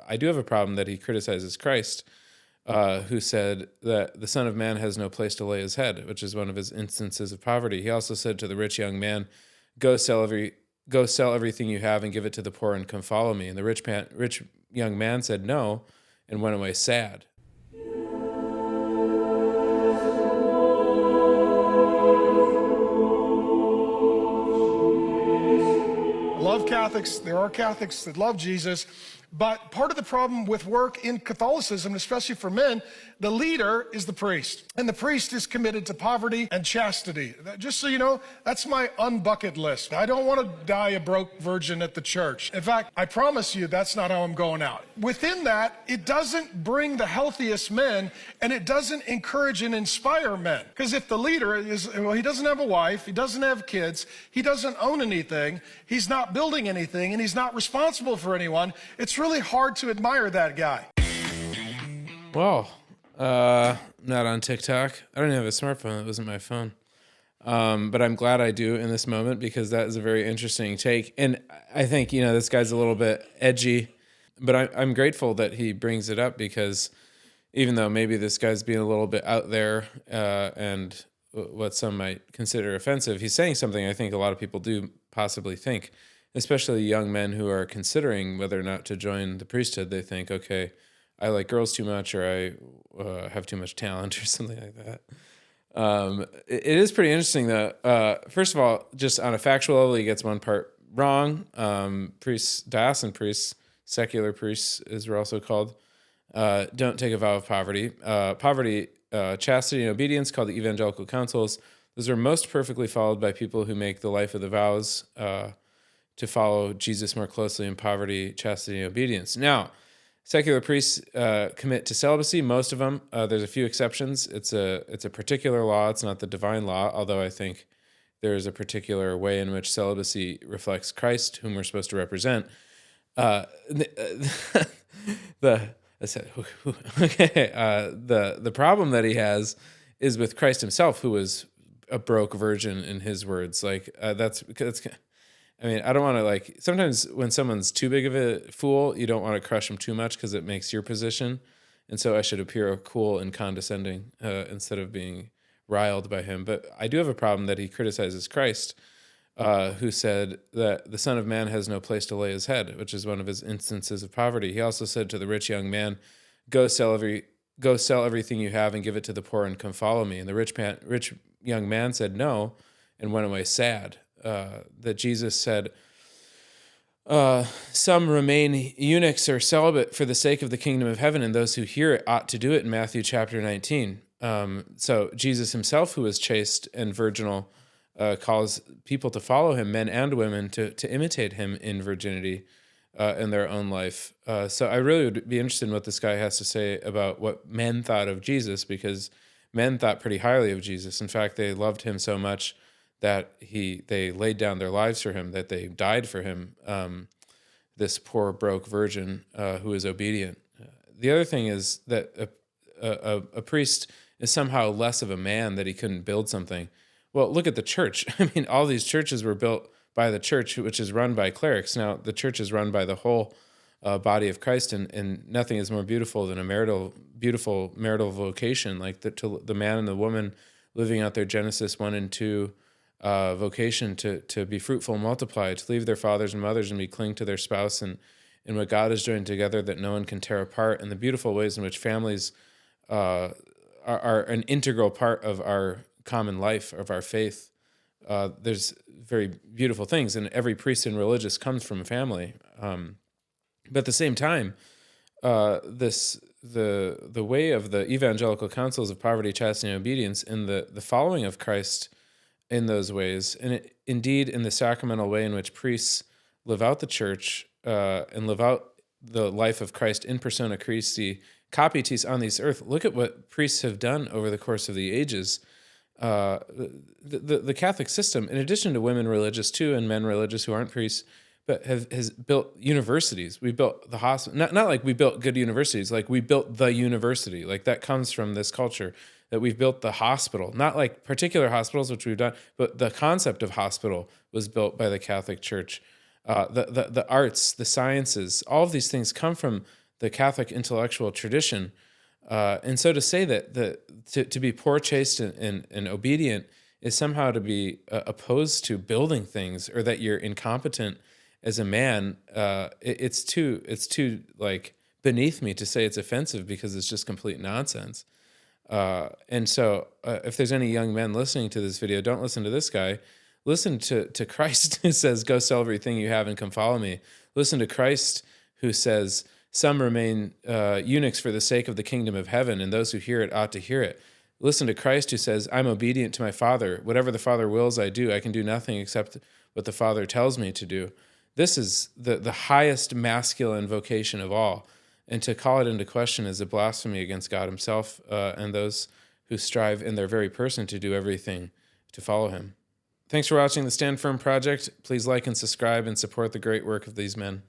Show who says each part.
Speaker 1: I do have a problem that he criticizes Christ, who said that the Son of Man has no place to lay his head, which is one of his instances of poverty. He also said to the rich young man, Go sell everything you have and give it to the poor and come follow me." And the rich young man said no and went away sad.
Speaker 2: I love Catholics. There are Catholics that love Jesus. But part of the problem with work in Catholicism, especially for men, the leader is the priest. And the priest is committed to poverty and chastity. Just so you know, that's my unbucket list. I don't want to die a broke virgin at the church. In fact, I promise you that's not how I'm going out. Within that, it doesn't bring the healthiest men, and it doesn't encourage and inspire men. Because if the leader is, well, he doesn't have a wife, he doesn't have kids, he doesn't own anything, he's not building anything, and he's not responsible for anyone, it's really hard to admire that guy.
Speaker 1: Well, not on TikTok. I don't even have a smartphone. It wasn't my phone. But I'm glad I do in this moment, because that is a very interesting take. And I think, this guy's a little bit edgy, but I'm grateful that he brings it up, because even though maybe this guy's being a little bit out there and what some might consider offensive, he's saying something I think a lot of people do possibly think, especially young men who are considering whether or not to join the priesthood. They think, okay, I like girls too much, or I have too much talent, or something like that. It is pretty interesting, though. First of all, just on a factual level, he gets one part wrong. Priests, diocesan priests, secular priests, as we're also called, don't take a vow of poverty. Chastity, and obedience, called the evangelical counsels. Those are most perfectly followed by people who make the life of the vows to follow Jesus more closely in poverty, chastity, and obedience. Now, secular priests commit to celibacy. Most of them. There's a few exceptions. It's a particular law. It's not the divine law, although I think there is a particular way in which celibacy reflects Christ, whom we're supposed to represent. The problem that he has is with Christ himself, who was a broke virgin, in his words. I don't want to, sometimes when someone's too big of a fool, you don't want to crush them too much, because it makes your position. And so I should appear cool and condescending instead of being riled by him. But I do have a problem that he criticizes Christ, who said that the Son of Man has no place to lay his head, which is one of his instances of poverty. He also said to the rich young man, Go sell everything you have and give it to the poor and come follow me." And the rich young man said no and went away sad. That Jesus said, "Some remain eunuchs or celibate for the sake of the kingdom of heaven, and those who hear it ought to do it," in Matthew chapter 19. So Jesus himself, who was chaste and virginal, calls people to follow him, men and women, to imitate him in virginity in their own life. So I really would be interested in what this guy has to say about what men thought of Jesus, because men thought pretty highly of Jesus. In fact, they loved him so much that they laid down their lives for him, that they died for him, this poor, broke virgin who is obedient. The other thing is that a priest is somehow less of a man, that he couldn't build something. Well, look at the church. I mean, all these churches were built by the church, which is run by clerics. Now, the church is run by the whole body of Christ, and nothing is more beautiful than a beautiful marital vocation, like the man and the woman living out their Genesis 1 and 2 vocation to be fruitful and multiply, to leave their fathers and mothers and be cling to their spouse, and what God has joined together that no one can tear apart, and the beautiful ways in which families are an integral part of our common life, of our faith. There's very beautiful things, and every priest and religious comes from a family. But at the same time, the way of the evangelical counsels of poverty, chastity, and obedience, and the following of Christ in those ways, and indeed in the sacramental way in which priests live out the church and live out the life of Christ in persona Christi, capitis on this earth. Look at what priests have done over the course of the ages. The Catholic system, in addition to women religious too, and men religious who aren't priests, but has built universities. We built the hospital. Not like we built good universities, like we built the university. Like that comes from this culture, that we've built the hospital. Not like particular hospitals, which we've done, but the concept of hospital was built by the Catholic Church. The arts, the sciences, all of these things come from the Catholic intellectual tradition. And so to say that to be poor, chaste, and obedient is somehow to be opposed to building things, or that you're incompetent as a man, it's too like beneath me to say it's offensive, because it's just complete nonsense. And so if there's any young men listening to this video, don't listen to this guy. Listen to Christ, who says, go sell everything you have and come follow me. Listen to Christ, who says, some remain eunuchs for the sake of the kingdom of heaven, and those who hear it ought to hear it. Listen to Christ, who says, I'm obedient to my Father. Whatever the Father wills, I do. I can do nothing except what the Father tells me to do. This is the highest masculine vocation of all. And to call it into question is a blasphemy against God himself and those who strive in their very person to do everything to follow him. Thanks for watching the Stand Firm Project. Please like and subscribe and support the great work of these men.